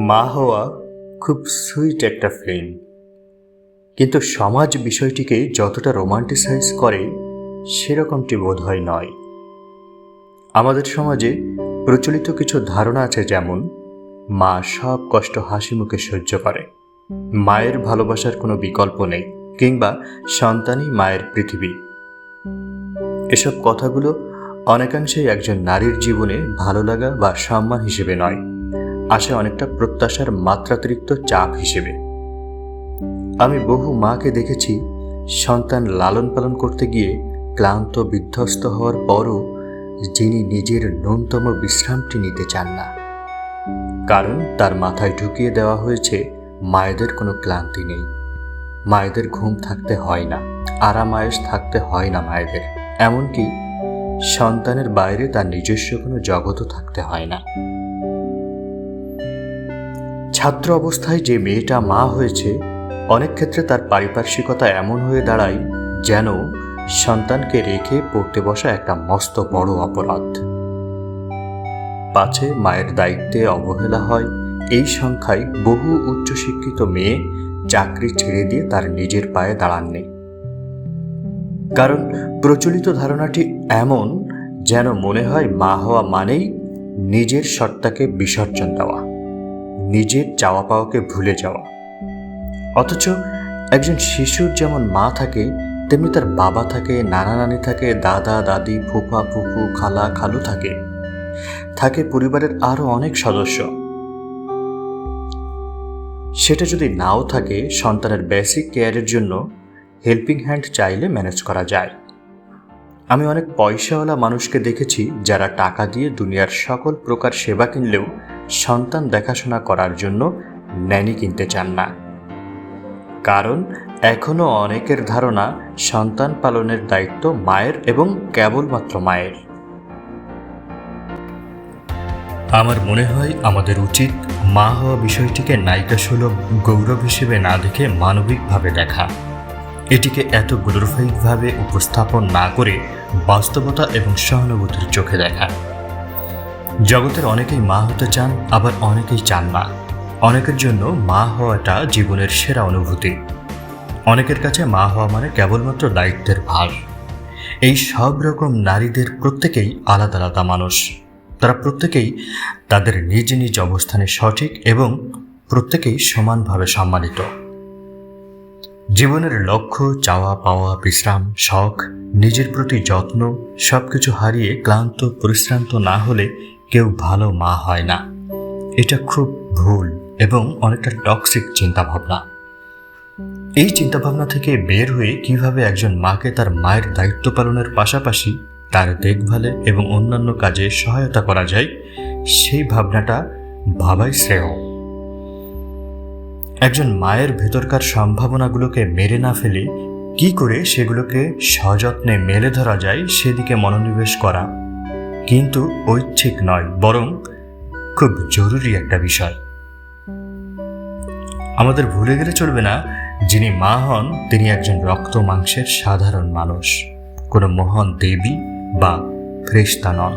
মা হওয়া খুব সুইট একটা ফিল্ম, কিন্তু সমাজ বিষয়টিকে যতটা রোমান্টিসাইজ করে সেরকমটি বোধহয় নয়। আমাদের সমাজে প্রচলিত কিছু ধারণা আছে, যেমন মা সব কষ্ট হাসি মুখে সহ্য করে, মায়ের ভালোবাসার কোনো বিকল্প নেই, কিংবা সন্তানই মায়ের পৃথিবী। এসব কথাগুলো অনেকাংশেই একজন নারীর জীবনে ভালো লাগা বা সম্মান হিসেবে নয়, আসে অনেকটা প্রত্যাশার মাত্রাতিরিক্ত চাপ হিসেবে। আমি বহু মাকে দেখেছি সন্তান লালন পালন করতে গিয়ে ক্লান্ত বিধ্বস্ত হওয়ার পরও যিনি নিজের ন্যূনতম বিশ্রামটি নিতে চান না, কারণ তার মাথায় ঢুকিয়ে দেওয়া হয়েছে মায়েদের কোনো ক্লান্তি নেই, মায়েদের ঘুম থাকতে হয় না, আরামায়েশ থাকতে হয় না মায়েদের, এমনকি সন্তানের বাইরে তার নিজস্ব কোনো জগতও থাকতে হয় না। ছাত্র অবস্থায় যে মেয়েটা মা হয়েছে, অনেক ক্ষেত্রে তার পারিপার্শ্বিকতা এমন হয়ে দাঁড়ায় যেন সন্তানকে রেখে পড়তে বসা একটা মস্ত বড় অপরাধ। পাছে মায়ের দায়িত্বে অবহেলা হয়, এই সংখ্যায় বহু উচ্চশিক্ষিত মেয়ে চাকরি ছেড়ে দিয়ে তার নিজের পায়ে দাঁড়াননি। কারণ প্রচলিত ধারণাটি এমন যেন মনে হয় মা হওয়া মানেই নিজের সত্তাকে বিসর্জন দেওয়া, নিজের চাওয়া পাওয়াকে ভুলে যাওয়া। অথচ একজন শিশুর যেমন মা থাকে, তেমনি তার বাবা থাকে, নানা নানি থাকে, দাদা দাদি, ফুফা ফুফু, খালা খালু থাকে পরিবারের আরো অনেক সদস্য। সেটা যদি নাও থাকে, সন্তানের বেসিক কেয়ারের জন্য হেল্পিং হ্যান্ড চাইলে ম্যানেজ করা যায়। আমি অনেক পয়সাওয়ালা মানুষকে দেখেছি যারা টাকা দিয়ে দুনিয়ার সকল প্রকার সেবা কিনলেও সন্তান দেখাশোনা করার জন্য ন্যানি কিনতে চান না, কারণ এখনো অনেকের ধারণা সন্তান পালনের দায়িত্ব মায়ের এবং কেবলমাত্র মায়ের। আমার মনে হয় আমাদের উচিত মা হওয়া বিষয়টিকে নায়িকাসুলভ গৌরব হিসেবে না দেখে মানবিকভাবে দেখা, এটিকে এত গ্লোরিফাইডভাবে উপস্থাপন না করে বাস্তবতা এবং সহানুভূতির চোখে দেখা। জগতের অনেকেই মা হতে চান, আবার অনেকেই চান না। অনেকের জন্য মা হওয়াটা জীবনের সেরা অনুভূতি, অনেকের কাছে মা হওয়া মানে কেবলমাত্র দায়িত্বের ভার। এই সব রকম নারীদের প্রত্যেকেই আলাদা আলাদা মানুষ, তারা প্রত্যেকেই তাদের নিজ নিজ অবস্থানে সঠিক এবং প্রত্যেকেই সমানভাবে সম্মানিত। জীবনের লক্ষ্য, চাওয়া পাওয়া, বিশ্রাম, শখ, নিজের প্রতি যত্ন সবকিছু হারিয়ে ক্লান্ত পরিশ্রান্ত না হলে কেউ ভালো মা হয় না। এটা খুব ভুল এবং অনেকটা টক্সিক চিন্তাভাবনা। এই চিন্তাভাবনা থেকে বের হয়ে কিভাবে একজন মাকে তার মায়ের দায়িত্ব পালনের পাশাপাশি তার দেখভালে এবং অন্যান্য কাজে সহায়তা করা যায়, সেই ভাবনাটা ভাবাই শ্রেয়। একজন মায়ের ভেতরকার সম্ভাবনাগুলোকে মেরে না ফেলে কি করে সেগুলোকে সযত্নে মেলে ধরা যায় সেদিকে মনোনিবেশ করা কিন্তু ঐচ্ছিক নয়, বরং খুব জরুরি একটা বিষয়। আমাদের ভুলে গেলে চলবে না, যিনি মা হন তিনি একজন রক্ত মাংসের সাধারণ মানুষ, কোনো মহান দেবী বা ফেরেশতা নন।